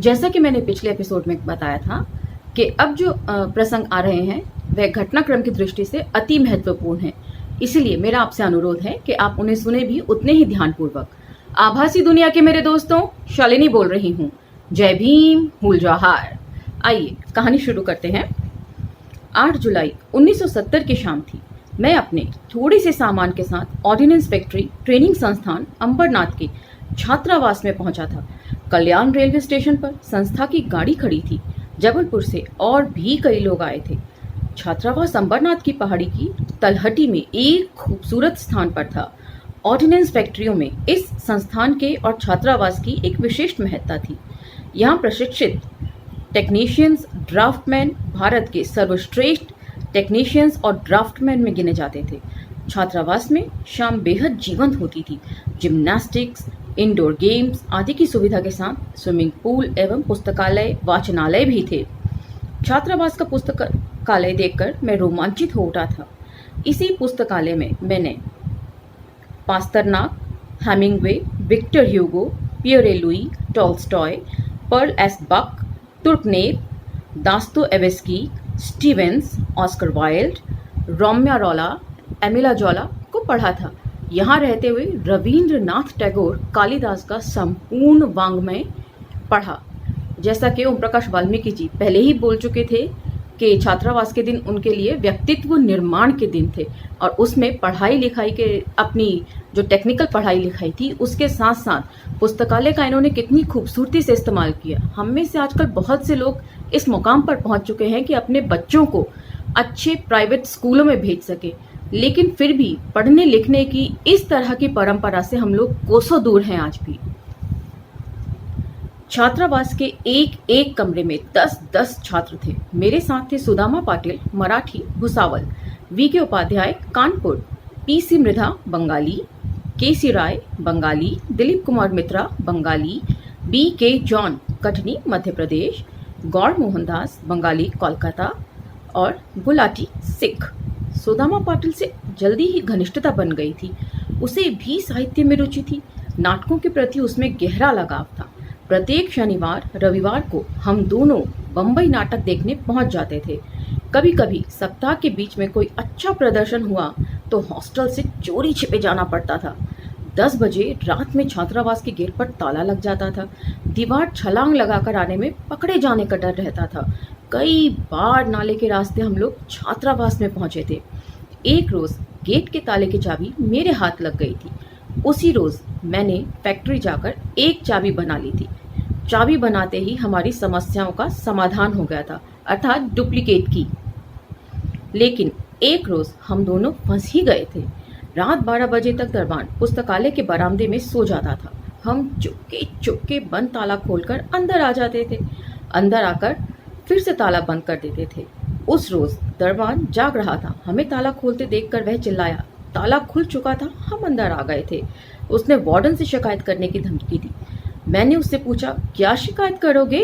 जैसा कि मैंने पिछले एपिसोड में बताया था कि अब जो प्रसंग आ रहे हैं वह घटनाक्रम की दृष्टि से अति महत्वपूर्ण है। इसलिए मेरा आपसे अनुरोध है कि आप उन्हें सुने भी उतने ही ध्यानपूर्वक। आभासी दुनिया के मेरे दोस्तों, शालिनी बोल रही हूँ। जय भीम, हुल जौहार। आइए कहानी शुरू करते हैं। 8 जुलाई 1970 की शाम थी। मैं अपने थोड़े से सामान के साथ ऑर्डिनेंस फैक्ट्री ट्रेनिंग संस्थान अंबरनाथ के छात्रावास में पहुंचा था। कल्याण रेलवे स्टेशन पर संस्था की गाड़ी खड़ी थी। जबलपुर से और भी कई लोग आए थे। छात्रावास अंबरनाथ की पहाड़ी की तलहटी में एक खूबसूरत स्थान पर था। ऑर्डिनेंस फैक्ट्रियों में इस संस्थान के और छात्रावास की एक विशिष्ट महत्ता थी। यहाँ प्रशिक्षित टेक्नीशियंस ड्राफ्टमैन भारत के सर्वश्रेष्ठ टेक्नीशियंस और ड्राफ्टमैन में गिने जाते थे। छात्रावास में शाम बेहद जीवंत होती थी। जिम्नास्टिक्स, इंडोर गेम्स आदि की सुविधा के साथ स्विमिंग पूल एवं पुस्तकालय वाचनालय भी थे। छात्रावास का पुस्तकालय देखकर मैं रोमांचित हो उठा था। इसी पुस्तकालय में मैंने Pasternak, Hemingway, Victor Hugo, Pierre Louis Tolstoy, Pearl S Buck, Turgenev, Dostoevsky, Stevens, Oscar Wilde, Romain Rolland, Emile Zola को पढ़ा था। यहाँ रहते हुए रविंद्रनाथ टैगोर, कालिदास का संपूर्ण वाङ्मय पढ़ा। जैसा कि ओम प्रकाश वाल्मीकि जी पहले ही बोल चुके थे कि छात्रावास के दिन उनके लिए व्यक्तित्व निर्माण के दिन थे और उसमें पढ़ाई लिखाई के अपनी जो टेक्निकल पढ़ाई लिखाई थी उसके साथ साथ पुस्तकालय का इन्होंने कितनी खूबसूरती से इस्तेमाल किया। हम में से आजकल बहुत से लोग इस मुकाम पर पहुंच चुके हैं कि अपने बच्चों को अच्छे प्राइवेट स्कूलों में भेज सके, लेकिन फिर भी पढ़ने लिखने की इस तरह की परंपरा से हम लोग कोसों दूर हैं आज भी। छात्रावास के एक एक कमरे में 10-10 छात्र थे। मेरे साथ थे Sudama Patil Marathi Bhusawal, V K. Upadhyay Kanpur, P C. Mridha Bengali, K C. Rai Bengali, Dilip Kumar Mitra Bengali, B K. John Katni Madhya Pradesh, Gaur Mohandas Bengali Kolkata और गुलाटी सिख। सुदामा पाटिल से जल्दी ही घनिष्ठता बन गई थी। उसे भी साहित्य में रुचि थी। नाटकों के प्रति उसमें गहरा लगाव था। प्रत्येक शनिवार रविवार को हम दोनों बम्बई नाटक देखने पहुंच जाते थे। कभी कभी सप्ताह के बीच में कोई अच्छा प्रदर्शन हुआ तो हॉस्टल से चोरी छिपे जाना पड़ता था। 10 बजे रात में छात्रावास के गेट पर ताला लग जाता था। दीवार छलांग लगाकर आने में पकड़े जाने का डर रहता था। कई बार नाले के रास्ते हम लोग छात्रावास में पहुंचे थे। एक रोज गेट के ताले की चाबी मेरे हाथ लग गई थी। उसी रोज मैंने फैक्ट्री जाकर एक चाबी बना ली थी। चाबी बनाते ही हमारी समस्याओं का समाधान हो गया था, अर्थात डुप्लीकेट की। लेकिन एक रोज हम दोनों फंस ही गए थे। रात 12 बजे तक दरबान पुस्तकालय के बरामदे में सो जाता था। हम चुपके चुपके बंद ताला खोलकर अंदर आ जाते थे। अंदर आकर फिर से ताला बंद कर देते थे। उस रोज दरबान जाग रहा था। हमें ताला खोलते देखकर वह चिल्लाया। ताला खुल चुका था, हम अंदर आ गए थे। उसने वार्डन से शिकायत करने की धमकी दी। मैंने उससे पूछा, क्या शिकायत करोगे?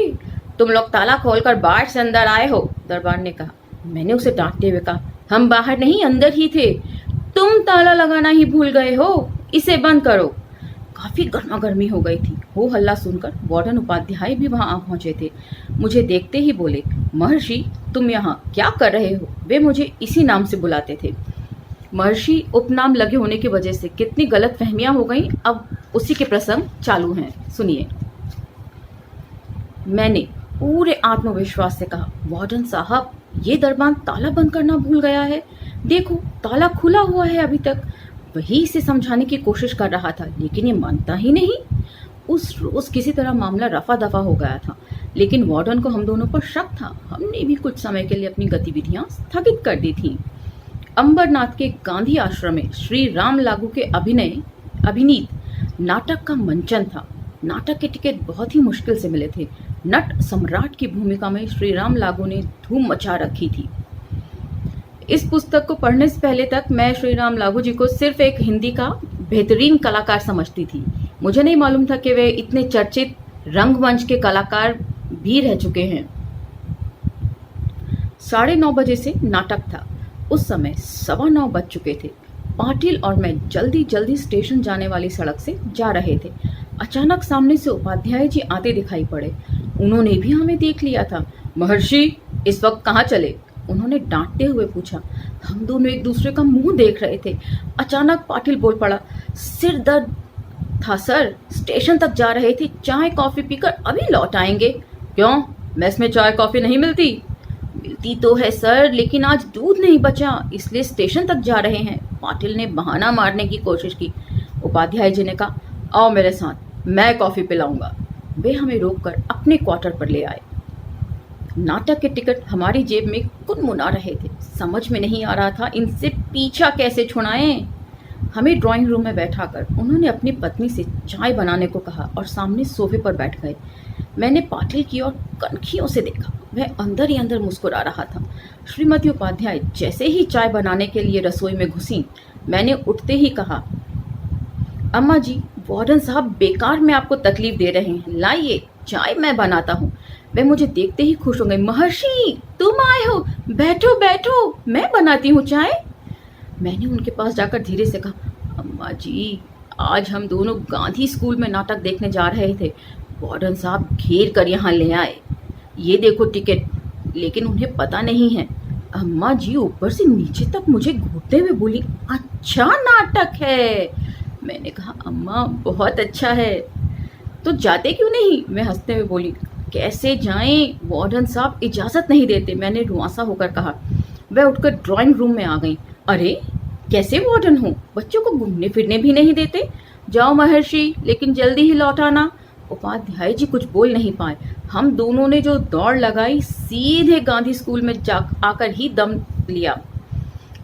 तुम लोग ताला खोलकर बाहर से अंदर आए हो, दरबान ने कहा। मैंने उसे डांटते हुए कहा, हम बाहर नहीं अंदर ही थे। तुम ताला लगाना ही भूल गए हो, इसे बंद करो। काफी गर्मा गर्मी हो गई थी। हो हल्ला सुनकर वार्डन उपाध्याय भी वहां आ पहुंचे थे। मुझे देखते ही बोले, महर्षि तुम यहाँ क्या कर रहे हो? वे मुझे इसी नाम से बुलाते थे। महर्षि उपनाम लगे होने की वजह से कितनी गलत फहमियां हो गई, अब उसी के प्रसंग चालू हैं, सुनिए। मैंने पूरे आत्मविश्वास से कहा, वार्डन साहब ये दरबान ताला बंद करना भूल गया है। देखो ताला खुला हुआ है अभी तक। वही इसे समझाने की कोशिश कर रहा था, लेकिन ये मानता ही नहीं। उस रोज किसी तरह मामला रफा दफा हो गया था, लेकिन वार्डन को हम दोनों पर शक था। हमने भी कुछ समय के लिए अपनी गतिविधियां स्थगित कर दी थी। अंबरनाथ के गांधी आश्रम में श्री राम लागू के अभिनीत नाटक का मंचन था। नाटक के टिकट बहुत ही मुश्किल से मिले थे। नट सम्राट की भूमिका में श्री राम लागू ने धूम मचा रखी थी। इस पुस्तक को पढ़ने से पहले तक मैं श्री राम लागू जी को सिर्फ एक हिंदी का बेहतरीन कलाकार समझती थी। मुझे नहीं मालूम था कि वे इतने चर्चित रंगमंच के कलाकार भी रह चुके हैं। 9:30 बजे से नाटक था। उस समय 9:15 बज चुके थे। पाटिल और मैं जल्दी जल्दी स्टेशन जाने वाली सड़क से जा रहे थे। अचानक सामने से उपाध्याय जी आते दिखाई पड़े। उन्होंने भी हमें देख लिया था। महर्षि, इस वक्त कहाँ चले? उन्होंने डांटते हुए पूछा। हम दोनों एक दूसरे का मुंह देख रहे थे। अचानक पाटिल बोल पड़ा, सिर दर्द था सर, स्टेशन तक जा रहे थे, चाय कॉफी पीकर अभी लौट आएंगे। क्यों, मेस में चाय कॉफी नहीं मिलती? मिलती तो है सर, लेकिन आज दूध नहीं बचा, इसलिए स्टेशन तक जा रहे हैं। पाटिल ने बहाना मारने की कोशिश की। उपाध्याय जी ने कहा, आओ मेरे साथ, मैं कॉफी पिलाऊंगा। वे हमें रोककर अपने क्वार्टर पर ले आए। नाटक के टिकट हमारी जेब में कुनमुना रहे थे। समझ में नहीं आ रहा था इनसे पीछा कैसे छुड़ाएं। हमें ड्राइंग रूम में बैठाकर उन्होंने अपनी पत्नी से चाय बनाने को कहा और सामने सोफे पर बैठ गए। मैंने पाटिल की ओर कनखियों से देखा। वह अंदर ही अंदर मुस्कुरा रहा था। श्रीमती उपाध्याय जैसे ही चाय बनाने के लिए रसोई में घुसी, मैंने उठते ही कहा, अम्मा जी, वार्डन साहब बेकार में आपको तकलीफ दे रहे हैं, लाइए चाय मैं बनाता हूँ। वे मुझे देखते ही खुश हो गए। महर्षि, तुम आए हो, बैठो बैठो, मैं बनाती हूँ चाय। मैंने उनके पास जाकर धीरे से कहा, अम्मा जी, आज हम दोनों गांधी स्कूल में नाटक देखने जा रहे थे, वार्डन साहब घेर कर यहाँ ले आए। ये देखो टिकट। लेकिन उन्हें पता नहीं है। अम्मा जी ऊपर से नीचे तक मुझे घूरते हुए बोली, अच्छा नाटक है। मैंने कहा, अम्मा बहुत अच्छा है। तो जाते क्यों नहीं? मैं हंसते हुए बोली। कैसे जाएं, वार्डन साहब इजाजत नहीं देते, मैंने रुआंसा होकर कहा। वह उठकर ड्राइंग रूम में आ गई। अरे, कैसे वार्डन हूँ, बच्चों को घूमने फिरने भी नहीं देते। जाओ महर्षि, लेकिन जल्दी ही लौट आना। उपाध्याय जी कुछ बोल नहीं पाए। हम दोनों ने जो दौड़ लगाई, सीधे गांधी स्कूल में जा आकर ही दम लिया।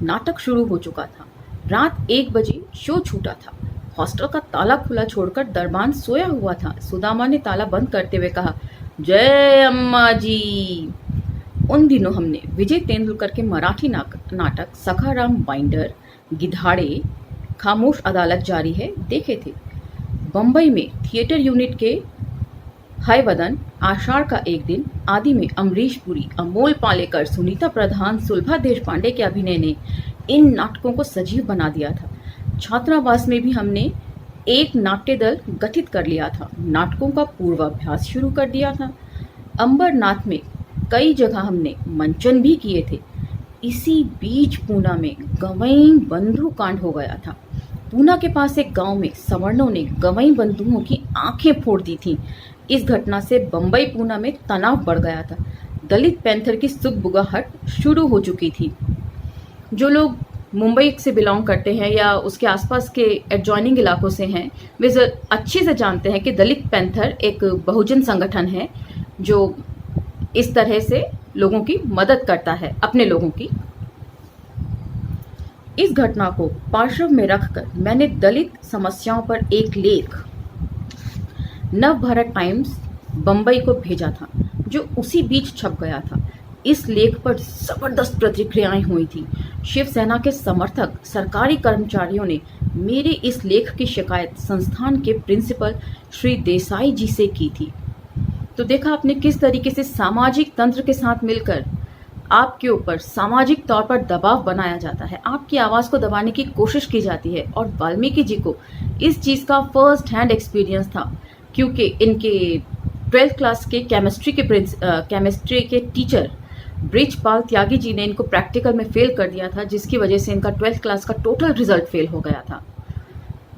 नाटक शुरू हो चुका था। रात 1 बजे शो छूटा था। हॉस्टल का ताला खुला छोड़कर दरबान सोया हुआ था। सुदामा ने ताला बंद करते हुए कहा, जय अम्मा जी। उन दिनों हमने विजय तेंदुलकर के मराठी नाटक सखाराम बाइंडर, गिधाड़े, खामोश अदालत जारी है देखे थे। बम्बई में थिएटर यूनिट के हयवदन, आषाढ़ का एक दिन आदि में अमरीश पुरी, अमोल पालेकर, सुनीता प्रधान, सुलभा देशपांडे के अभिनय ने इन नाटकों को सजीव बना दिया था। छात्रावास में भी हमने एक नाट्य दल गठित कर लिया था। नाटकों का पूर्वाभ्यास शुरू कर दिया था। अंबरनाथ में कई जगह हमने मंचन भी किए थे। इसी बीच पूना में गवई बंधु कांड हो गया था। पूना के पास एक गांव में सवर्णों ने गवई बंधुओं की आंखें फोड़ दी थीं। इस घटना से बंबई पूना में तनाव बढ़ गया था। दलित पैंथर की सुगबुगाहट शुरू हो चुकी थी। जो लोग मुंबई से बिलोंग करते हैं या उसके आसपास के एडजॉइनिंग इलाकों से हैं, वे अच्छे से जानते हैं कि दलित पैंथर एक बहुजन संगठन है जो इस तरह से लोगों की मदद करता है, अपने लोगों की। इस घटना को पार्श्व में रखकर मैंने दलित समस्याओं पर एक लेख नवभारत टाइम्स बंबई को भेजा था, जो उसी बीच छप गया था। इस लेख पर जबरदस्त प्रतिक्रियाएं हुई थी। शिवसेना के समर्थक सरकारी कर्मचारियों ने मेरे इस लेख की शिकायत संस्थान के प्रिंसिपल श्री देसाई जी से की थी। तो देखा आपने किस तरीके से सामाजिक तंत्र के साथ मिलकर आपके ऊपर सामाजिक तौर पर दबाव बनाया जाता है, आपकी आवाज़ को दबाने की कोशिश की जाती है। और वाल्मीकि जी को इस चीज़ का फर्स्ट हैंड एक्सपीरियंस था, क्योंकि इनके 12th क्लास के केमिस्ट्री के टीचर ब्रिजपाल त्यागी जी ने इनको प्रैक्टिकल में फेल कर दिया था, जिसकी वजह से इनका 12th क्लास का टोटल रिजल्ट फेल हो गया था।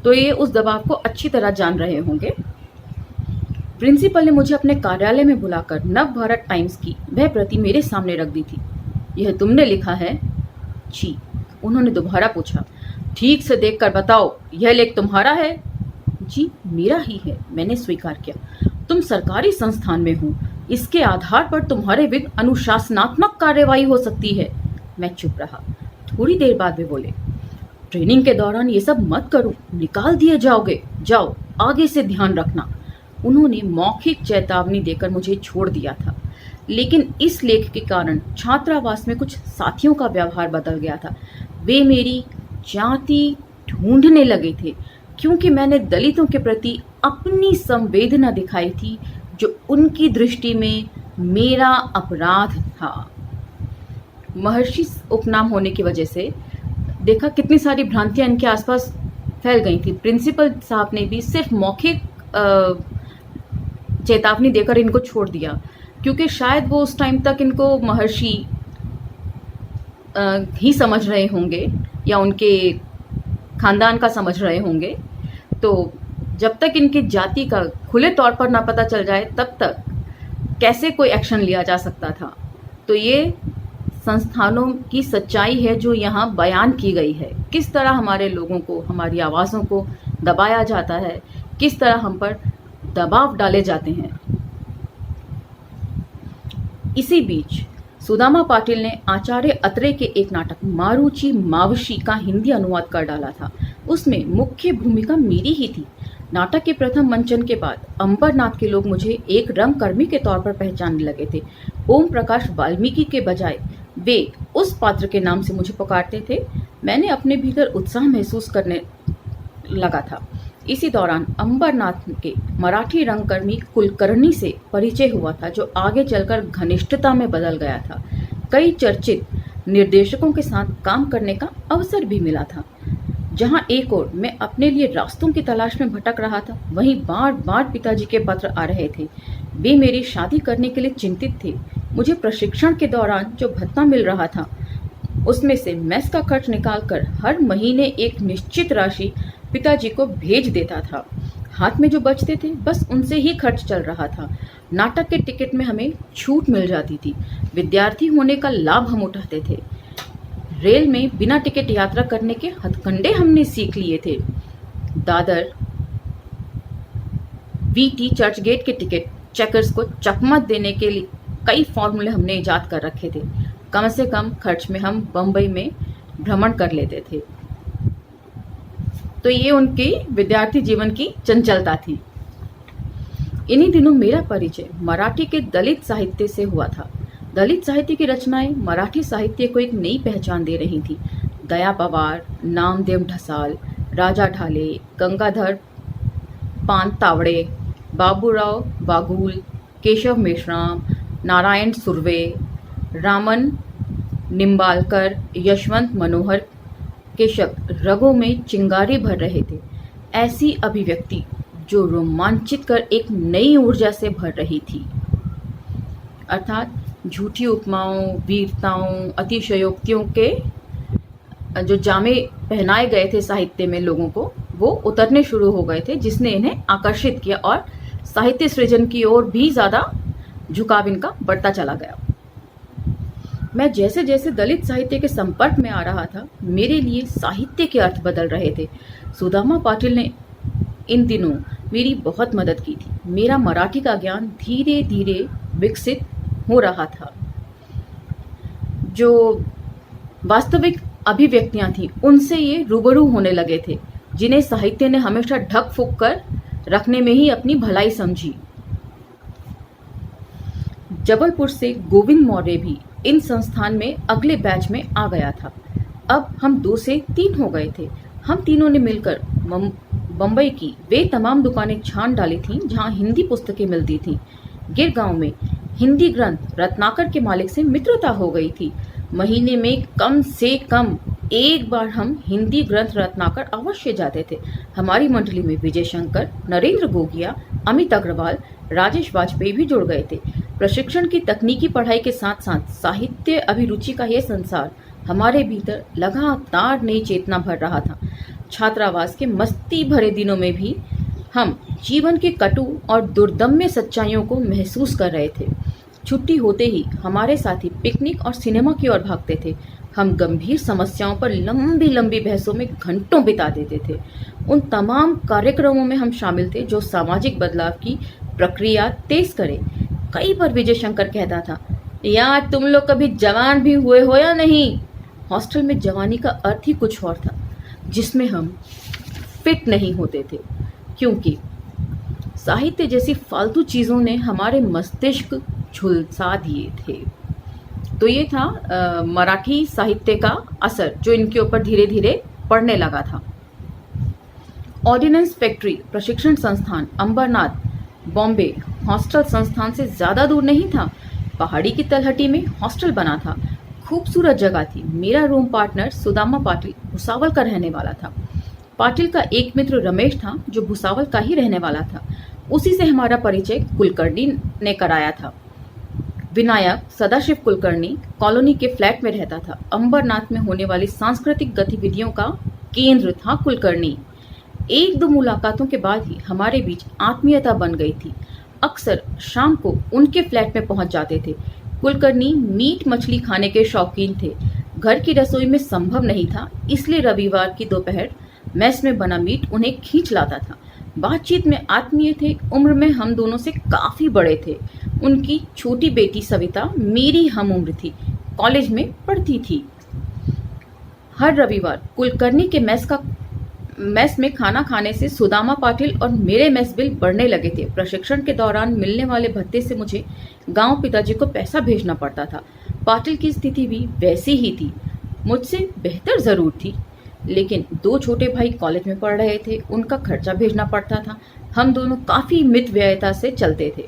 तो ये उस दबाव को अच्छी तरह जान रहे होंगे। प्रिंसिपल ने मुझे अपने कार्यालय में बुलाकर नवभारत टाइम्स की वह प्रति मेरे सामने रख दी थी। यह तुमने लिखा है? जी। उन्होंने दोबारा पूछा, ठीक से देखकर बताओ, यह लेख तुम्हारा है? जी, मेरा ही है, मैंने स्वीकार किया। तुम सरकारी संस्थान में हो, इसके आधार पर तुम्हारे विरुद्ध अनुशासनात्मक कार्रवाई हो सकती है। मैं चुप रहा। थोड़ी देर बाद वे बोले, ट्रेनिंग के दौरान ये सब मत करो, निकाल दिए जाओगे, जाओ आगे से ध्यान रखना। उन्होंने मौखिक चेतावनी देकर मुझे छोड़ दिया था। लेकिन इस लेख के कारण छात्रावास में कुछ साथियों का व्यवहार बदल गया था। वे मेरी जाति ढूंढने लगे थे, क्योंकि मैंने दलितों के प्रति अपनी संवेदना दिखाई थी, जो उनकी दृष्टि में मेरा अपराध था। महर्षि उपनाम होने की वजह से देखा कितनी सारी भ्रांतियां इनके आसपास फैल गई थी। प्रिंसिपल साहब ने भी सिर्फ मौखिक चेतावनी देकर इनको छोड़ दिया, क्योंकि शायद वो उस टाइम तक इनको महर्षि ही समझ रहे होंगे या उनके खानदान का समझ रहे होंगे। तो जब तक इनकी जाति का खुले तौर पर ना पता चल जाए तब तक कैसे कोई एक्शन लिया जा सकता था। तो ये संस्थानों की सच्चाई है जो यहाँ बयान की गई है, किस तरह हमारे लोगों को, हमारी आवाज़ों को दबाया जाता है, किस तरह हम पर दबाव डाले जाते हैं। इसी बीच सुदामा पाटिल ने आचार्य अत्रे के एक नाटक मारुचि मावशी का हिंदी अनुवाद कर डाला था। उसमें मुख्य भूमिका मेरी ही थी। नाटक के प्रथम मंचन के बाद अंबरनाथ के लोग मुझे एक रंगकर्मी के तौर पर पहचानने लगे थे। ओम प्रकाश वाल्मीकि के बजाय वे उस पात्र के नाम से मुझे पुकारते थे। मैंने अपने भीतर उत्साह महसूस करने लगा था। इसी दौरान अंबरनाथ के मराठी रंगकर्मी कुलकर्णी से परिचय हुआ था, जो आगे चलकर घनिष्ठता में बदल गया था। कई चर्चित निर्देशकों के साथ काम करने का अवसर भी मिला था। जहां एक ओर मैं अपने लिए रास्तों की तलाश में भटक रहा था, वहीं बार बार पिताजी के पत्र आ रहे थे। वे मेरी शादी करने के लिए चिंतित थे। मुझे प्रशिक्षण के दौरान जो भत्ता मिल रहा था, उसमें से मेस का खर्च निकालकर हर महीने एक निश्चित राशि पिताजी को भेज देता था। हाथ में जो बचते थे बस उनसे ही खर्च चल रहा था। नाटक के टिकट में हमें छूट मिल जाती थी। विद्यार्थी होने का लाभ हम उठाते थे। रेल में बिना टिकट यात्रा करने के हथकंडे हमने सीख लिए थे। दादर वीटी चर्चगेट के टिकट चेकर्स को चकमक देने के लिए कई फॉर्मूले हमने इजाद कर रखे थे। कम से कम खर्च में हम बम्बई में भ्रमण कर लेते थे। तो ये उनकी विद्यार्थी जीवन की चंचलता थी। इन्हीं दिनों मेरा परिचय मराठी के दलित साहित्य से हुआ था। दलित साहित्य की रचनाएं मराठी साहित्य को एक नई पहचान दे रही थी। दया पवार, नामदेव ढसाल, राजा ढाले, गंगाधर पान तावड़े, बाबूराव बागुल, केशव मेश्राम, नारायण सुर्वे, रामन निम्बालकर, यशवंत मनोहर के शब्द रगों में चिंगारी भर रहे थे। ऐसी अभिव्यक्ति जो रोमांचित कर एक नई ऊर्जा से भर रही थी। अर्थात झूठी उपमाओं, वीरताओं, अतिशयोक्तियों के जो जामे पहनाए गए थे साहित्य में लोगों को, वो उतरने शुरू हो गए थे, जिसने इन्हें आकर्षित किया और साहित्य सृजन की ओर भी ज़्यादा झुकाव इनका बढ़ता चला गया। मैं जैसे जैसे दलित साहित्य के संपर्क में आ रहा था, मेरे लिए साहित्य के अर्थ बदल रहे थे। सुदामा पाटिल ने इन दिनों मेरी बहुत मदद की थी। मेरा मराठी का ज्ञान धीरे धीरे विकसित हो रहा था। जो वास्तविक अभिव्यक्तियां थीं, उनसे ये रूबरू होने लगे थे, जिन्हें साहित्य ने हमेशा ढक फूक कर रखने में ही अपनी भलाई समझी। जबलपुर से गोविंद मौर्य भी इन संस्थान में अगले बैच में आ गया था। अब हम 2 से 3 हो गए थे। हम तीनों ने मिलकर बम्बई की वे तमाम दुकानें छान डाली थीं जहां हिंदी पुस्तकें मिलती थीं। गिरगांव में हिंदी ग्रंथ रत्नाकर के मालिक से मित्रता हो गई थी। महीने में कम से कम एक बार हम हिंदी ग्रंथ रत्नाकर अवश्य जाते थे। हमारी मंडली में विजय शंकर, नरेंद्र गोगिया, अमित अग्रवाल, राजेश वाजपेयी भी जुड़ गए थे। प्रशिक्षण की तकनीकी पढ़ाई के साथ साथ साहित्य अभिरुचि का यह संसार हमारे भीतर लगातार नई चेतना भर रहा था। छात्रावास के मस्ती भरे दिनों में भी हम जीवन के कटु और दुर्दम्य सच्चाइयों को महसूस कर रहे थे। छुट्टी होते ही हमारे साथी पिकनिक और सिनेमा की ओर भागते थे। हम गंभीर समस्याओं पर लंबी लंबी बहसों में घंटों बिता देते थे। उन तमाम कार्यक्रमों में हम शामिल थे जो सामाजिक बदलाव की प्रक्रिया तेज करे। कई बार विजय शंकर कहता था, यार तुम लोग कभी जवान भी हुए हो या नहीं? हॉस्टल में जवानी का अर्थ ही कुछ और था, जिसमें हम फिट नहीं होते थे, क्योंकि साहित्य जैसी फालतू चीज़ों ने हमारे मस्तिष्क झुलसा दिए थे। तो ये था मराठी साहित्य का असर जो इनके ऊपर धीरे धीरे पड़ने लगा था। ऑर्डिनेंस फैक्ट्री प्रशिक्षण संस्थान अंबरनाथ बॉम्बे हॉस्टल संस्थान से ज़्यादा दूर नहीं था। पहाड़ी की तलहटी में हॉस्टल बना था। खूबसूरत जगह थी। मेरा रूम पार्टनर सुदामा पाटिल भुसावल का रहने वाला था। पाटिल का एक मित्र रमेश था जो भुसावल का ही रहने वाला था। उसी से हमारा परिचय कुलकर्णी ने कराया था। विनायक सदाशिव कुलकर्णी कॉलोनी के फ्लैट में रहता था। अंबरनाथ में होने वाली सांस्कृतिक गतिविधियों का केंद्र था कुलकर्णी। एक दो मुलाकातों के बाद ही हमारे बीच आत्मीयता बन गई थी। अक्सर शाम को उनके फ्लैट में पहुंच जाते थे। कुलकर्णी मीट मछली खाने के शौकीन थे। घर की रसोई में संभव नहीं था, इसलिए रविवार की दोपहर मेस में बना मीट उन्हें खींच लाता था। बातचीत में आत्मीय थे। उम्र में हम दोनों से काफी बड़े थे। उनकी छोटी बेटी सविता मेरी हम उम्र थी, कॉलेज में पढ़ती थी। हर रविवार कुलकर्णी के मेस में खाना खाने से सुदामा पाटिल और मेरे मेस बिल बढ़ने लगे थे। प्रशिक्षण के दौरान मिलने वाले भत्ते से मुझे गांव पिताजी को पैसा भेजना पड़ता था। पाटिल की स्थिति भी वैसी ही थी, मुझसे बेहतर जरूर थी, लेकिन दो छोटे भाई कॉलेज में पढ़ रहे थे, उनका खर्चा भेजना पड़ता था। हम दोनों काफी मितव्ययता से चलते थे,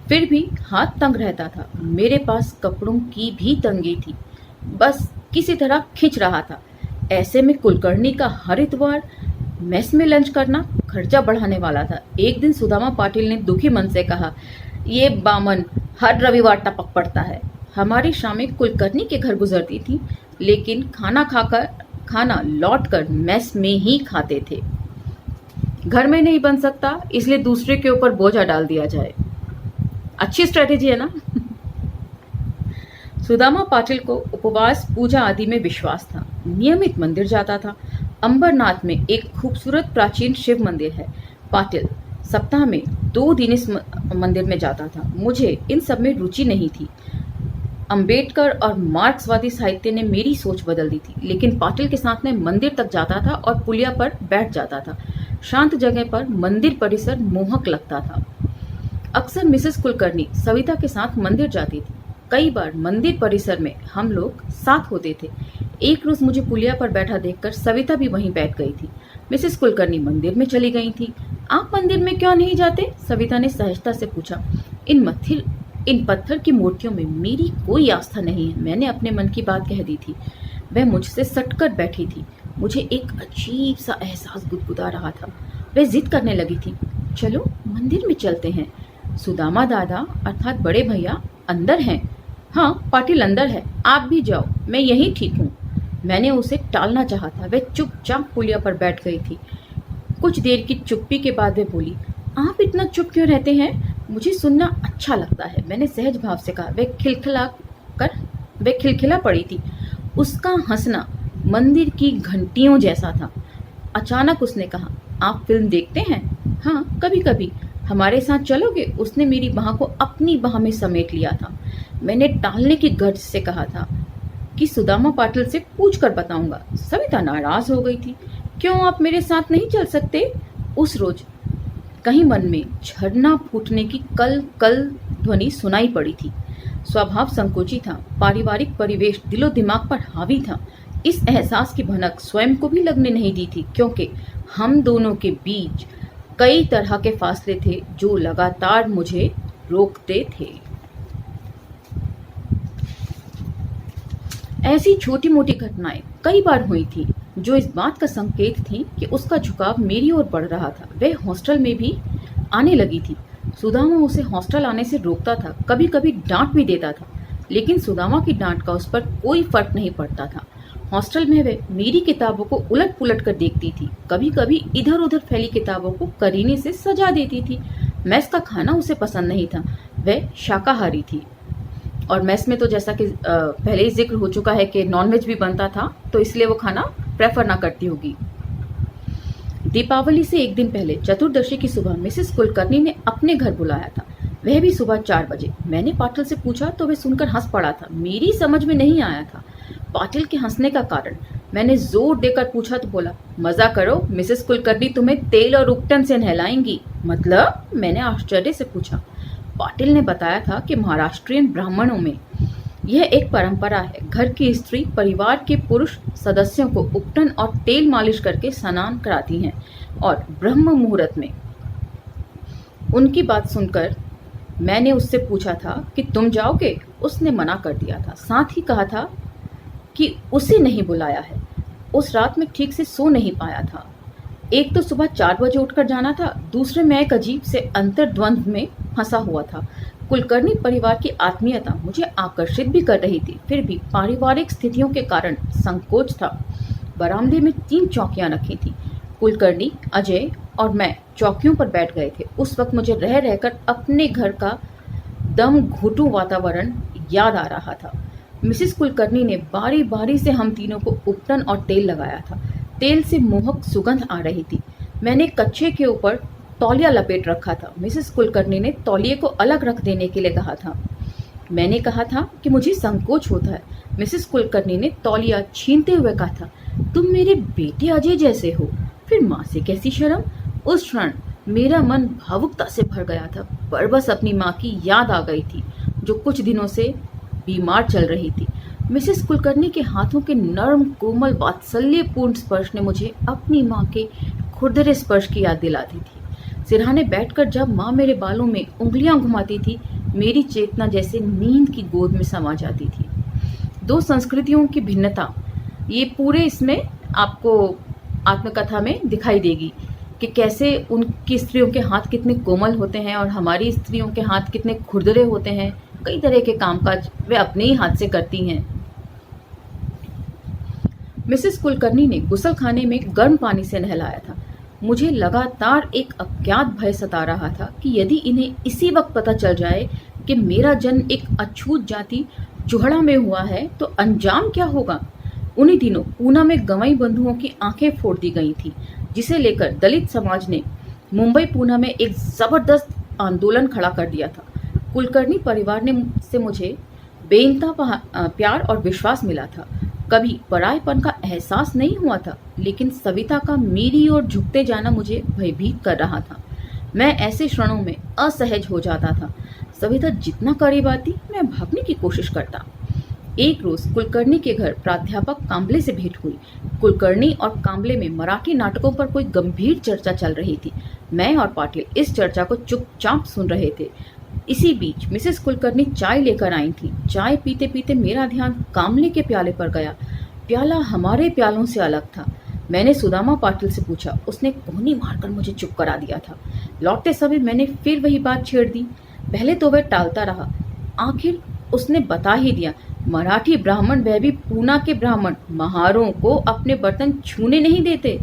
फिर भी हाथ तंग रहता था। मेरे पास कपड़ों की भी तंगी थी, बस किसी तरह खिंच रहा था। ऐसे में कुलकर्णी का हर इतवार मेस में लंच करना खर्चा बढ़ाने वाला था। एक दिन सुदामा पाटिल ने दुखी मन से कहा, ये बामन हर रविवार टपक पड़ता है। हमारी शामें कुलकर्णी के घर गुजरती थी, लेकिन खाना लौट कर मेस में ही खाते थे। घर में नहीं बन सकता, इसलिए दूसरे के ऊपर बोझा डाल दिया जाए। अच्छी स्ट्रेटेजी है ना। सुदामा पाटिल को उपवास पूजा आदि में विश्वास था। नियमित मंदिर जाता था। अंबरनाथ में एक खूबसूरत प्राचीन शिव मंदिर है। पाटिल सप्ताह में 2 दिन इस मंदिर में जाता था। मुझे इन सब में रुचि नहीं थी। अंबेडकर और मार्क्सवादी साहित्य ने मेरी सोच बदल दी थी, लेकिन पाटिल के साथ में मंदिर तक जाता था और पुलिया पर बैठ जाता था। शांत जगह पर मंदिर परिसर मोहक लगता था। अक्सर मिसेस कुलकर्णी सविता के साथ मंदिर जाती थी। कई बार मंदिर परिसर में हम लोग साथ होते थे। एक रोज मुझे पुलिया पर बैठा देखकर सविता भी वहीं बैठ गई थी। मिसेस कुलकर्णी मंदिर में चली गई थी। आप मंदिर में क्यों नहीं जाते? सविता ने सहजता से पूछा। इन पत्थर की मूर्तियों में मेरी कोई आस्था नहीं है, मैंने अपने मन की बात कह दी थी। वह मुझसे सटकर बैठी थी। मुझे एक अजीब सा एहसास गुदगुदा रहा था। वह जिद करने लगी थी, चलो मंदिर में चलते हैं। सुदामा दादा अर्थात बड़े भैया अंदर हैं। हाँ, पाटिल अंदर है, आप भी जाओ, मैं यहीं ठीक हूँ। मैंने उसे टालना चाहा था। वह चुपचाप पुलिया पर बैठ गई थी। कुछ देर की चुप्पी के बाद वह बोली, आप इतना चुप क्यों रहते हैं? मुझे सुनना अच्छा लगता है, मैंने सहज भाव से कहा। वह खिलखिला पड़ी थी। उसका हंसना मंदिर की घंटियों जैसा था। अचानक उसने कहा, आप फिल्म देखते हैं? हाँ, कभी कभी। हमारे साथ चलोगे? उसने मेरी बाह को अपनी बाह में समेट लिया था। मैंने टालने की गर्ज से कहा था कि सुदामा पाटिल से पूछ कर बताऊंगा। सविता नाराज हो गई थी। क्यों आप मेरे साथ नहीं चल सकते? उस रोज कहीं मन में झरना फूटने की कल कल ध्वनि सुनाई पड़ी थी। स्वभाव संकोची था। पारिवारिक परिवेश दिलो दिमाग पर हावी था। इस एहसास की भनक स्वयं को भी लगने नहीं दी थी, क्योंकि हम दोनों के बीच कई तरह के फासले थे जो लगातार मुझे रोकते थे। ऐसी छोटी मोटी घटनाएं कई बार हुई थी जो इस बात का संकेत थी कि उसका झुकाव मेरी ओर बढ़ रहा था। वह हॉस्टल में भी आने लगी थी। सुदामा उसे हॉस्टल आने से रोकता था, कभी कभी डांट भी देता था, लेकिन सुदामा की डांट का उस पर कोई फर्क नहीं पड़ता था। हॉस्टल में वह मेरी किताबों को उलट पुलट कर देखती थी। कभी कभी इधर उधर फैली किताबों को करीने से सजा देती थी। मेस का खाना उसे पसंद नहीं था। वह शाकाहारी थी और मेस में तो जैसा कि पहले ही जिक्र हो चुका है कि नॉनवेज भी बनता था, तो इसलिए वो खाना प्रेफर ना करती होगी। दीपावली से एक दिन पहले चतुर्दशी की सुबह मिसेस कुलकर्णी ने अपने घर बुलाया था। वह भी सुबह 4 बजे। मैंने पाटिल से पूछा तो वह सुनकर हंस पड़ा था। मेरी समझ में नहीं आया था पाटिल के हंसने का कारण। मैंने जोर देकर पूछा तो बोला, मजा करो, मिसेस कुलकर्णी तुम्हें तेल और उकटन से नहलाएंगी। मतलब? मैंने आश्चर्य से पूछा। पाटिल ने बताया था कि महाराष्ट्रियन ब्राह्मणों में यह एक परंपरा है। घर की स्त्री परिवार के पुरुष सदस्यों को उपटन और तेल मालिश करके स्नान कराती हैं और ब्रह्म मुहूर्त में। उनकी बात सुनकर मैंने उससे पूछा था कि तुम जाओगे? उसने मना कर दिया था। साथ ही कहा था कि उसे नहीं बुलाया है। उस रात में ठीक से सो नहीं पाया था। एक तो सुबह 4 बजे उठकर जाना था, दूसरे में एक अजीब से अंतर्द्वंद में फंसा हुआ था। कुलकर्णी परिवार की आत्मीयता मुझे आकर्षित भी कर रही थी, फिर भी पारिवारिक स्थितियों के कारण संकोच था। बरामदे में 3 चौकियां रखी थी। कुलकर्णी, अजय और मैं चौकियों पर बैठ गए थे। उस वक्त मुझे रह रहकर अपने घर का दम घुटू वातावरण याद आ रहा था। मिसेस कुलकर्णी ने बारी बारी से हम तीनों को उपटन और तेल लगाया था। तेल से मोहक सुगंध आ रही थी। मैंने कच्छे के ऊपर तौलिया लपेट रखा था। मिसेस कुलकर्णी ने तौलिए को अलग रख देने के लिए कहा था। मैंने कहा था कि मुझे संकोच होता है। मिसेस कुलकर्णी ने तौलिया छीनते हुए कहा था, तुम मेरे बेटे अजय जैसे हो, फिर माँ से कैसी शर्म। उस क्षण मेरा मन भावुकता से भर गया था। बरबस अपनी माँ की याद आ गई थी, जो कुछ दिनों से बीमार चल रही थी। मिसेस कुलकर्णी के हाथों के नरम कोमल वात्सल्यपूर्ण स्पर्श ने मुझे अपनी माँ के खुरदरे स्पर्श की याद दिलाती थी। सिरहाने बैठकर जब माँ मेरे बालों में उंगलियां घुमाती थी, मेरी चेतना जैसे नींद की गोद में समा जाती थी। 2 संस्कृतियों की भिन्नता ये पूरे इसमें आपको आत्मकथा में दिखाई देगी कि कैसे उनकी स्त्रियों के हाथ कितने कोमल होते हैं और हमारी स्त्रियों के हाथ कितने खुरदरे होते हैं। कई तरह के कामकाज वे अपने ही हाथ से करती हैं। मिसेस कुलकर्णी ने गुसलखाने में गर्म पानी से नहलाया था। मुझे लगातार एक अज्ञात भय सता रहा था कि यदि इन्हें इसी वक्त पता चल जाए कि मेरा जन्म एक अछूत जाति चूहड़ा में हुआ है तो अंजाम क्या होगा। उन्हीं दिनों पूना में गंवाई बंधुओं की आंखें फोड़ दी गई थी, जिसे लेकर दलित समाज ने मुंबई पूना में एक जबरदस्त आंदोलन खड़ा कर दिया था। कुलकर्णी परिवार ने से मुझे बेइंतहा प्यार और विश्वास मिला था। कभी परायपन का एहसास नहीं हुआ था, लेकिन सविता का मेरी ओर झुकते जाना मुझे भयभीत कर रहा था। मैं ऐसे क्षणों में असहज हो जाता था। सविता जितना करीब आती, मैं भागने की कोशिश करता। एक रोज कुलकर्णी के घर प्राध्यापक कांबले से भेंट हुई। कुलकर्णी और कांबले में मराठी नाटकों पर कोई गंभीर चर्चा चल रही थी। मैं और पाटिल इस चर्चा को चुपचाप सुन रहे थे। इसी बीच मिसेस कुलकर्णी चाय लेकर आई थी। चाय पीते पीते मेरा ध्यान कामले के प्याले पर गया। प्याला हमारे प्यालों से अलग था। मैंने सुदामा पाटिल से पूछा। उसने कोहनी मारकर मुझे चुप करा दिया था। लौटते समय मैंने फिर वही बात छेड़ दी। पहले तो वह टालता रहा, आखिर उसने बता ही दिया। मराठी ब्राह्मण, वह भी पूना के ब्राह्मण, महारों को अपने बर्तन छूने नहीं देते,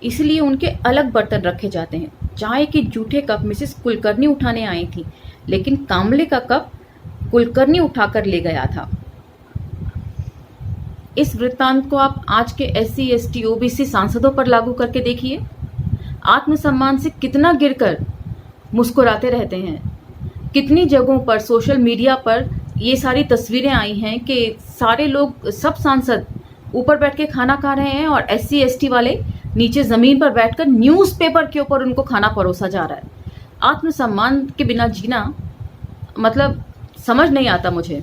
इसलिए उनके अलग बर्तन रखे जाते हैं। चाय के जूठे कप मिसेस कुलकर्णी उठाने आई थी, लेकिन कामले का कप कुलकर्णी उठाकर ले गया था। इस वृत्तांत को आप आज के SC ST OBC सांसदों पर लागू करके देखिए। आत्मसम्मान से कितना गिरकर मुस्कुराते रहते हैं। कितनी जगहों पर सोशल मीडिया पर ये सारी तस्वीरें आई हैं कि सारे लोग, सब सांसद ऊपर बैठ के खाना खा रहे हैं और SC ST वाले नीचे जमीन पर बैठकर न्यूज़पेपर के ऊपर उनको खाना परोसा जा रहा है। आत्मसम्मान के बिना जीना मतलब समझ नहीं आता मुझे।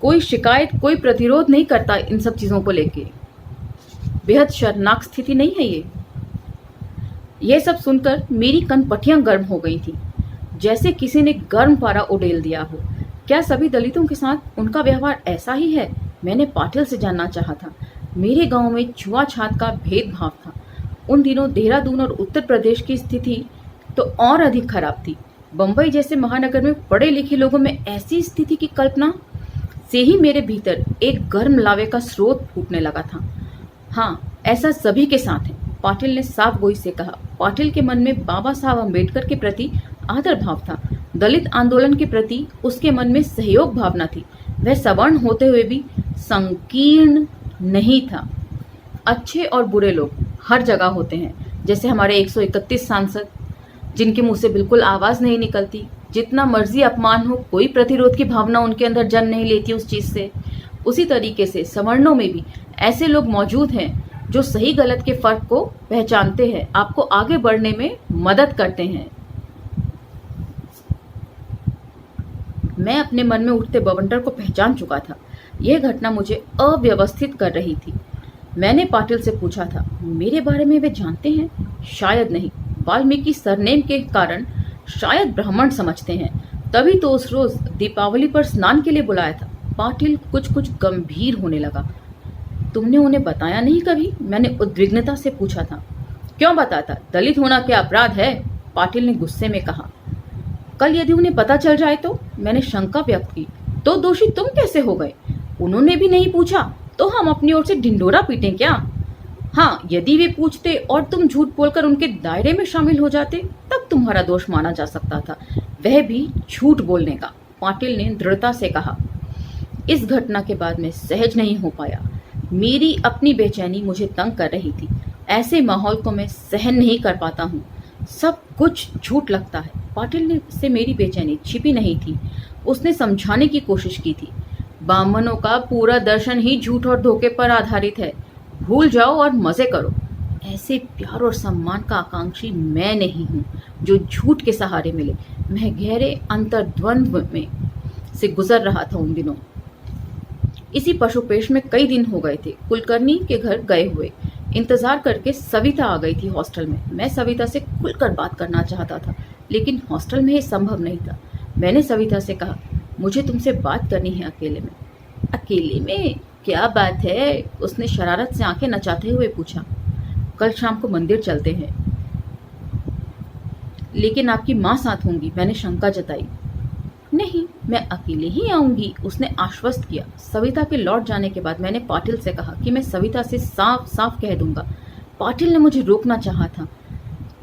कोई शिकायत, कोई प्रतिरोध नहीं करता इन सब चीजों को लेके। बेहद शर्मनाक स्थिति नहीं है ये। यह सब सुनकर मेरी कनपटियां गर्म हो गई थी, जैसे किसी ने गर्म पारा उड़ेल दिया हो। क्या सभी दलितों के साथ उनका व्यवहार ऐसा ही है? मैंने पाटिल से जानना चाहा था। मेरे गांव में छुआछात का भेदभाव था। उन दिनों देहरादून और उत्तर प्रदेश की स्थिति तो और अधिक खराब थी। बंबई जैसे महानगर में पढ़े लिखे लोगों में ऐसी स्थिति की कल्पना से ही मेरे भीतर एक गर्म लावे का स्रोत फूटने लगा था। हाँ, ऐसा सभी के साथ है, पाटिल ने साफ गोई से कहा। पाटिल के मन में बाबा साहब अम्बेडकर के प्रति आदर भाव था। दलित आंदोलन के प्रति उसके मन में सहयोग भावना थी। वह सवर्ण होते हुए भी संकीर्ण नहीं था। अच्छे और बुरे लोग हर जगह होते हैं, जैसे हमारे 131 सांसद, जिनके मुंह से बिल्कुल आवाज नहीं निकलती। जितना मर्जी अपमान हो, कोई प्रतिरोध की भावना उनके अंदर जन्म नहीं लेती उस चीज से। उसी तरीके से सवर्णों में भी ऐसे लोग मौजूद हैं जो सही गलत के फर्क को पहचानते हैं, आपको आगे बढ़ने में मदद करते हैं। मैं अपने मन में उठते बवंडर को पहचान चुका था। यह घटना मुझे अव्यवस्थित कर रही थी। मैंने पाटिल से पूछा था, मेरे बारे में वे जानते हैं? शायद नहीं। वाल्मीकि सरनेम के कारण शायद ब्राह्मण समझते हैं। तभी तो उस रोज दीपावली पर स्नान के लिए बुलाया था। पाटिल कुछ गंभीर होने लगा। तुमने उन्हें बताया नहीं कभी? मैंने उद्विग्नता से पूछा था। क्यों बताता? दलित होना क्या अपराध है? पाटिल ने गुस्से में कहा। कल यदि उन्हें पता चल जाए तो? मैंने शंका व्यक्त की। तो दोषी तुम कैसे हो गए? उन्होंने भी नहीं पूछा तो हम अपनी ओर से ढिंढोरा पीटें क्या? हाँ, यदि वे पूछते और तुम झूठ बोलकर उनके दायरे में शामिल हो जाते तब तुम्हारा दोष माना जा सकता था, वह भी झूठ बोलने का, पाटिल ने दृढ़ता से कहा। इस घटना के बाद मैं सहज नहीं हो पाया। मेरी अपनी बेचैनी मुझे तंग कर रही थी। ऐसे माहौल को मैं सहन नहीं कर पाता हूँ। सब कुछ झूठ लगता है। पाटिल ने से मेरी बेचैनी छिपी नहीं थी। उसने समझाने की कोशिश की थी। ब्राह्मणों का पूरा दर्शन ही झूठ और धोखे पर आधारित है। भूल जाओ और मजे करो। ऐसे प्यार और सम्मान का आकांक्षी मैं नहीं हूँ जो झूठ के सहारे मिले। मैं गहरे अंतर्द्वंद्व में से गुजर रहा था उन दिनों। इसी पशुपेश में कई दिन हो गए थे। कुलकर्णी के घर गए हुए इंतजार करके सविता आ गई थी हॉस्टल में। मैं सविता से खुलकर बात करना चाहता था, लेकिन हॉस्टल में ये संभव नहीं था। मैंने सविता से कहा, मुझे तुमसे बात करनी है अकेले में। अकेले में? क्या बात है? उसने शरारत से आंखें नचाते हुए पूछा। कल शाम को मंदिर चलते हैं। लेकिन आपकी माँ साथ होंगी? मैंने शंका जताई। नहीं, मैं अकेले ही आऊंगी, उसने आश्वस्त किया। सविता के लौट जाने के बाद मैंने पाटिल से कहा कि मैं सविता से साफ साफ कह दूंगा। पाटिल ने मुझे रोकना चाहा था।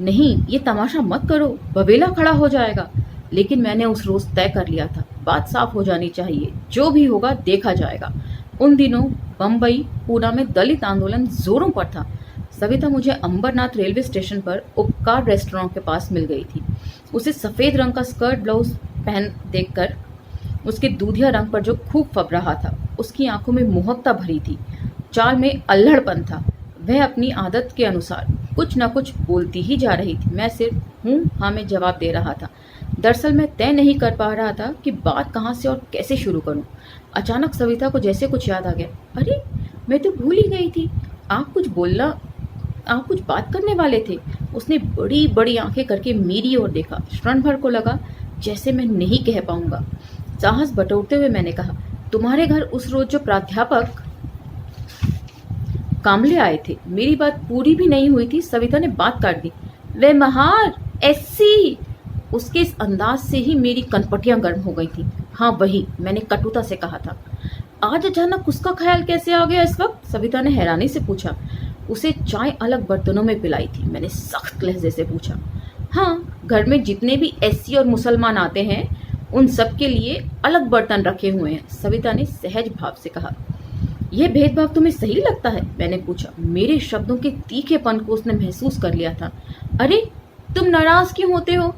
नहीं, ये तमाशा मत करो, बवेला खड़ा हो जाएगा। लेकिन मैंने उस रोज तय कर लिया था, बात साफ हो जानी चाहिए। जो भी होगा देखा जाएगा। उन दिनों बम्बई, पूना में दलित आंदोलन जोरों पर था। सविता मुझे अंबरनाथ रेलवे स्टेशन पर उपकार रेस्टोरेंट के पास मिल गई थी। उसे सफ़ेद रंग का स्कर्ट ब्लाउज पहन देखकर उसके दूधिया रंग पर जो खूब फब रहा था, उसकी आंखों में मोहकता भरी थी, चाल में अल्हड़पन था। वह अपनी आदत के अनुसार कुछ न कुछ बोलती ही जा रही थी। मैं सिर्फ हूँ हाँ में जवाब दे रहा था। दरअसल मैं तय नहीं कर पा रहा था कि बात कहाँ से और कैसे शुरू करूँ। अचानक सविता को जैसे कुछ याद आ गया। अरे, मैं तो भूल ही गई थी। आप कुछ बात करने वाले थे। उसने बड़ी बड़ी आंखें करके मेरी ओर देखा। क्षण भर को लगा जैसे मैं नहीं कह पाऊंगा। साहस बटोरते हुए मैंने कहा, तुम्हारे घर उस रोज जो प्राध्यापक कामले आए थे। मेरी बात पूरी भी नहीं हुई थी, सविता ने बात काट दी। वे महार एससी। उसके इस अंदाज से ही मेरी कनपटियां गर्म हो गई थी। हाँ वही, मैंने कटुता से कहा था। आज अचानक उसका ख्याल कैसे आ गया इस वक्त? सविता ने हैरानी से पूछा। उसे चाय अलग बर्तनों में पिलाई थी। मैंने सख्त लहजे से पूछा। हाँ, घर में जितने भी एससी और मुसलमान आते हैं उन सब के लिए अलग बर्तन रखे हुए हैं, सविता ने सहज भाव से कहा। यह भेदभाव तुम्हें सही लगता है? मैंने पूछा। मेरे शब्दों के तीखेपन को उसने महसूस कर लिया था। अरे, तुम नाराज क्यों होते हो?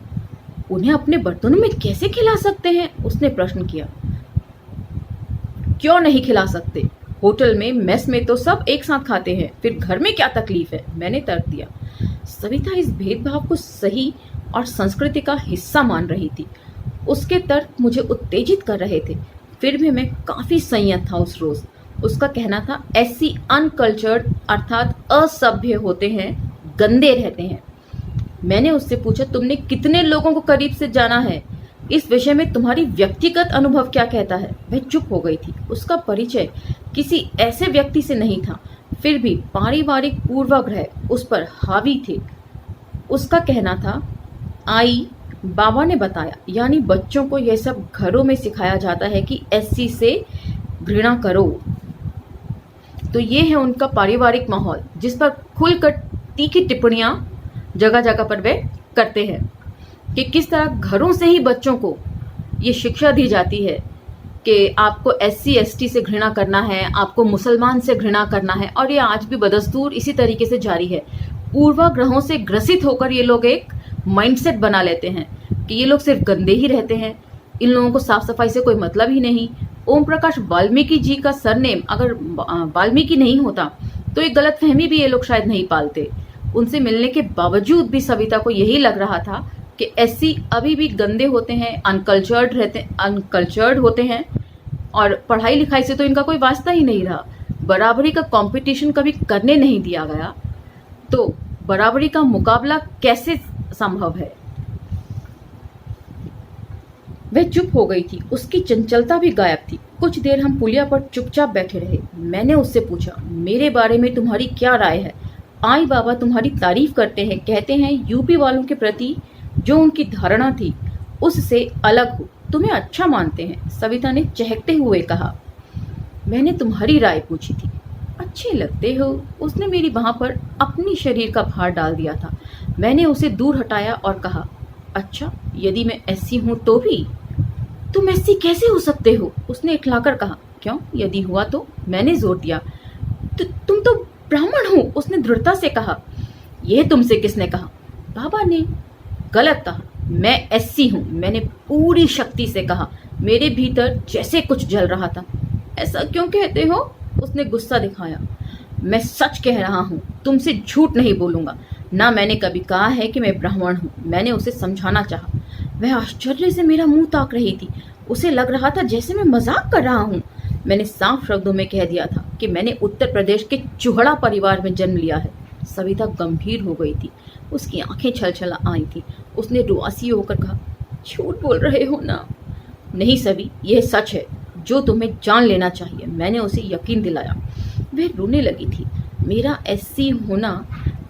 उन्हें अपने बर्तनों में कैसे खिला सकते हैं? उसने प्रश्न किया। क्यों नहीं खिला सकते? होटल में, मेस में तो सब एक साथ खाते हैं, फिर घर में क्या तकलीफ है? मैंने तर्क दिया। सविता इस भेदभाव को सही और संस्कृति का हिस्सा मान रही थी। उसके तर्क मुझे उत्तेजित कर रहे थे। फिर भी मैं काफी संयत था उस रोज। उसका कहना था एससी अनकल्चर्ड अर्थात असभ्य होते हैं, गंदे रहते हैं। मैंने उससे पूछा, तुमने कितने लोगों को करीब से जाना है? इस विषय में तुम्हारी व्यक्तिगत अनुभव क्या कहता है? वह चुप हो गई थी। उसका परिचय किसी ऐसे व्यक्ति से नहीं था, फिर भी पारिवारिक पूर्वाग्रह उस पर हावी थे। उसका कहना था, आई बाबा ने बताया, यानी बच्चों को यह सब घरों में सिखाया जाता है कि एससी से घृणा करो। तो ये है उनका पारिवारिक माहौल, जिस पर खुलकर तीखी टिप्पणियां जगह जगह पर वे करते हैं कि किस तरह घरों से ही बच्चों को ये शिक्षा दी जाती है कि आपको एससी एसटी से घृणा करना है, आपको मुसलमान से घृणा करना है, और ये आज भी बदस्तूर इसी तरीके से जारी है। पूर्वाग्रहों से ग्रसित होकर ये लोग एक माइंडसेट बना लेते हैं कि ये लोग सिर्फ गंदे ही रहते हैं, इन लोगों को साफ सफाई से कोई मतलब ही नहीं। ओम प्रकाश वाल्मीकि जी का सरनेम अगर वाल्मीकि नहीं होता तो एक गलत फहमी भी ये लोग शायद नहीं पालते। उनसे मिलने के बावजूद भी सविता को यही लग रहा था कि एससी अभी भी गंदे होते हैं, अनकल्चर्ड होते हैं, और पढ़ाई लिखाई से तो इनका कोई वास्ता ही नहीं रहा। बराबरी का कंपटीशन कभी करने नहीं दिया गया, तो बराबरी का मुकाबला कैसे संभव है? वह चुप हो गई थी। उसकी चंचलता भी गायब थी। कुछ देर हम पुलिया पर चुपचाप बैठे रहे। मैंने उससे पूछा, मेरे बारे में तुम्हारी क्या राय है? आई बाबा तुम्हारी तारीफ करते हैं, कहते हैं यूपी वालों के प्रति जो उनकी धारणा थी उससे अलग हो, तुम्हें अच्छा मानते हैं। सविता ने चहकते हुए कहा। मैंने तुम्हारी राय पूछी थी। अच्छे लगते हो। उसने मेरी बाह पर अपनी शरीर का भार डाल दिया था। मैंने उसे दूर हटाया और कहा, अच्छा यदि मैं ऐसी हूं तो भी? तुम ऐसी कैसे हो सकते हो? उसने इठलाकर कहा। क्यों, यदि हुआ तो? मैंने जोर दिया। तुम तो ब्राह्मण हो, उसने दृढ़ता से कहा। यह तुमसे किसने कहा? बाबा ने। गलत कहा, मैं ऐसी हूं, मैंने पूरी शक्ति से कहा। मेरे भीतर जैसे कुछ जल रहा था। ऐसा क्यों कहते हो? उसने गुस्सा दिखाया। मैं सच कह रहा हूं, तुमसे झूठ नहीं बोलूंगा। ना मैंने कभी कहा है कि मैं ब्राह्मण हूं। मैंने उसे समझाना चाहा। वह आश्चर्य से मेरा मुंह ताक रही थी। उसे लग रहा था जैसे मैं मजाक कर रहा हूं। मैंने साफ शब्दों में कह दिया था कि मैंने उत्तर प्रदेश के चूहड़ा परिवार में जन्म लिया है। सविता गंभीर हो गई थी। उसकी आंखें छलछला आई थी। उसने रुआसी होकर कहा, झूठ बोल रहे हो ना? नहीं सवी, यह सच है जो तुम्हें जान लेना चाहिए। मैंने उसे यकीन दिलाया। वह रोने लगी थी। मेरा ऐसी होना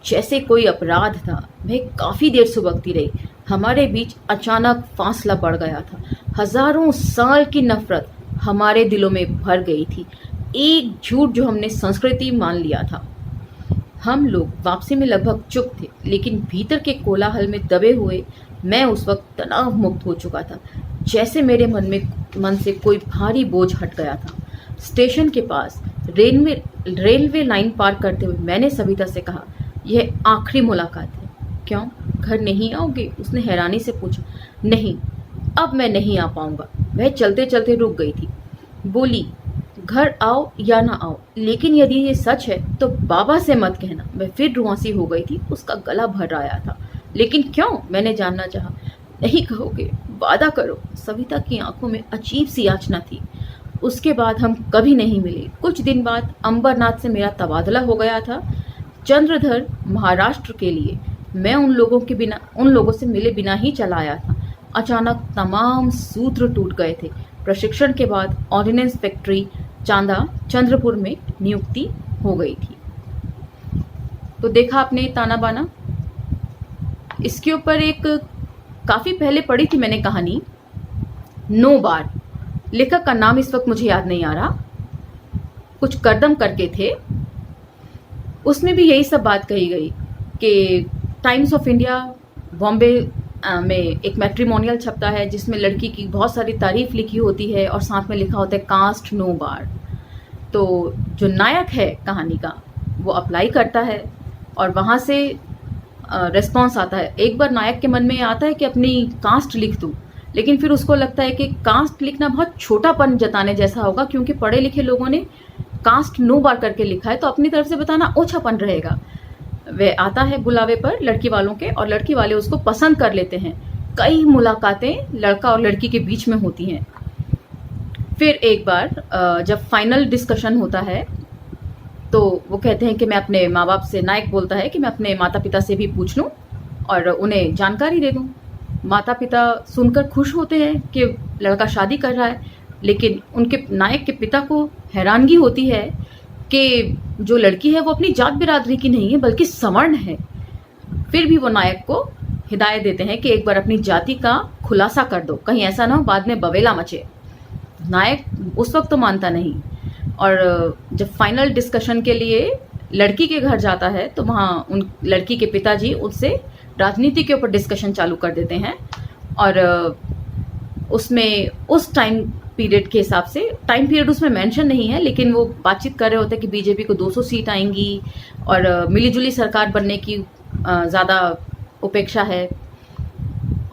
जैसे कोई अपराध था। वह काफी देर सुबकती रही। हमारे बीच अचानक फासला बढ़ गया था। हजारों साल की नफरत हमारे दिलों में भर गई थी। एक झूठ जो हमने संस्कृति मान लिया था। हम लोग वापसी में लगभग चुप थे, लेकिन भीतर के कोलाहल में दबे हुए मैं उस वक्त तनाव मुक्त हो चुका था। जैसे मेरे मन से कोई भारी बोझ हट गया था। स्टेशन के पास रेलवे लाइन पार करते हुए मैंने सविता से कहा, यह आखिरी मुलाकात है। क्यों, घर नहीं आओगे? उसने हैरानी से पूछा। नहीं, अब मैं नहीं आ पाऊंगा। वह चलते चलते रुक गई थी। बोली, घर आओ या ना आओ, लेकिन यदि ये सच है तो बाबा से मत कहना। वह फिर रुआंसी हो गई थी। उसका गला भर आया था। लेकिन क्यों? मैंने जानना चाहा। नहीं कहोगे? वादा करो। सविता की आंखों में अजीब सी याचना थी। उसके बाद हम कभी नहीं मिले। कुछ दिन बाद अंबरनाथ से मेरा तबादला हो गया था, चंद्रधर महाराष्ट्र के लिए। मैं उन लोगों से मिले बिना ही चला आया था। अचानक तमाम सूत्र टूट गए थे। प्रशिक्षण के बाद ऑर्डिनेंस फैक्ट्री चंद्रपुर में नियुक्ति हो गई थी। तो देखा आपने ताना बाना। इसके ऊपर एक काफी पहले पढ़ी थी मैंने कहानी, नो बार। लेखक का नाम इस वक्त मुझे याद नहीं आ रहा। कुछ करदम करके थे। उसमें भी यही सब बात कही गई कि टाइम्स ऑफ इंडिया बॉम्बे में एक मैट्रिमोनियल छपता है जिसमें लड़की की बहुत सारी तारीफ लिखी होती है और साथ में लिखा होता है कास्ट नो बार। तो जो नायक है कहानी का वो अप्लाई करता है और वहाँ से रिस्पॉन्स आता है। एक बार नायक के मन में आता है कि अपनी कास्ट लिख दूँ, लेकिन फिर उसको लगता है कि कास्ट लिखना बहुत छोटापन जताने जैसा होगा, क्योंकि पढ़े लिखे लोगों ने कास्ट नो बार करके लिखा है, तो अपनी तरफ से बताना ओछापन रहेगा। वह आता है बुलावे पर लड़की वालों के, और लड़की वाले उसको पसंद कर लेते हैं। कई मुलाकातें लड़का और लड़की के बीच में होती हैं। फिर एक बार जब फाइनल डिस्कशन होता है तो वो कहते हैं कि मैं अपने माँ बाप से, नायक बोलता है कि मैं अपने माता पिता से भी पूछ लूँ और उन्हें जानकारी दे दूँ। माता पिता सुनकर खुश होते हैं कि लड़का शादी कर रहा है, लेकिन उनके नायक के पिता को हैरानगी होती है कि जो लड़की है वो अपनी जात बिरादरी की नहीं है बल्कि सवर्ण है। फिर भी वो नायक को हिदायत देते हैं कि एक बार अपनी जाति का खुलासा कर दो, कहीं ऐसा ना हो बाद में बवेला मचे। नायक उस वक्त तो मानता नहीं, और जब फाइनल डिस्कशन के लिए लड़की के घर जाता है तो वहाँ उन लड़की के पिताजी उससे राजनीति के ऊपर डिस्कशन चालू कर देते हैं। और उसमें उस टाइम पीरियड के हिसाब से, टाइम पीरियड उसमें मेंशन नहीं है, लेकिन वो बातचीत कर रहे होते हैं कि बीजेपी को 200 सीट आएंगी और मिलीजुली सरकार बनने की ज़्यादा उपेक्षा है।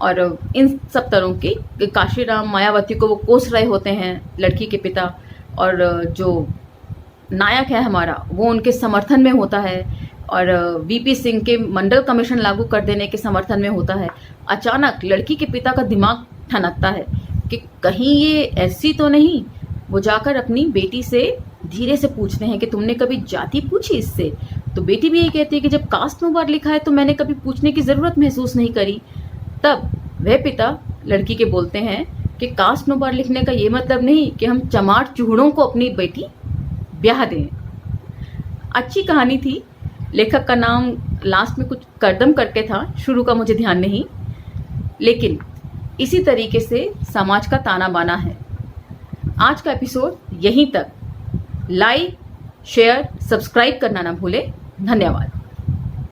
और इन सब तरह की काशीराम मायावती को वो कोस रहे होते हैं लड़की के पिता, और जो नायक है हमारा वो उनके समर्थन में होता है और वीपी सिंह के मंडल कमीशन लागू कर देने के समर्थन में होता है। अचानक लड़की के पिता का दिमाग ठनकता है कि कहीं ये ऐसी तो नहीं। वो जाकर अपनी बेटी से धीरे से पूछते हैं कि तुमने कभी जाति पूछी इससे? तो बेटी भी यही कहती है कि जब कास्ट नो बार लिखा है तो मैंने कभी पूछने की ज़रूरत महसूस नहीं करी। तब वह पिता लड़की के बोलते हैं कि कास्ट नो बार लिखने का ये मतलब नहीं कि हम चमार चूहड़ों को अपनी बेटी ब्याह दें। अच्छी कहानी थी। लेखक का नाम लास्ट में कुछ करदम करके था, शुरू का मुझे ध्यान नहीं, लेकिन इसी तरीके से समाज का ताना बाना है। आज का एपिसोड यहीं तक। लाइक, शेयर, सब्सक्राइब करना ना भूलें। धन्यवाद।